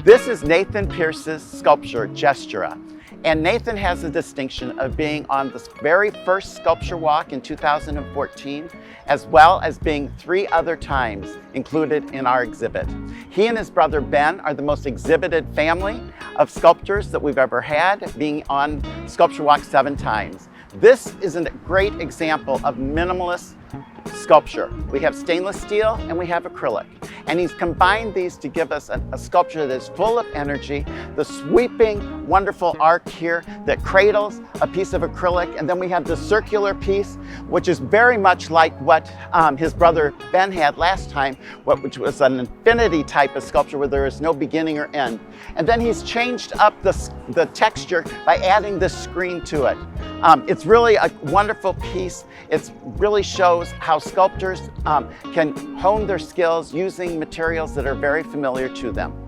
This is Nathan Pierce's sculpture, Gestura. And Nathan has the distinction of being on the very first sculpture walk in 2014, as well as being 3 other times included in our exhibit. He and his brother Ben are the most exhibited family of sculptors that we've ever had, being on sculpture walk 7 times. This is a great example of minimalist sculpture. We have stainless steel and we have acrylic. And he's combined these to give us a sculpture that is full of energy, the sweeping, wonderful arc here that cradles a piece of acrylic, and then we have the circular piece, which is very much like what his brother Ben had last time, which was an infinity type of sculpture where there is no beginning or end. And then he's changed up the texture by adding this screen to it. It's really a wonderful piece. It really shows how sculptors can hone their skills using materials that are very familiar to them.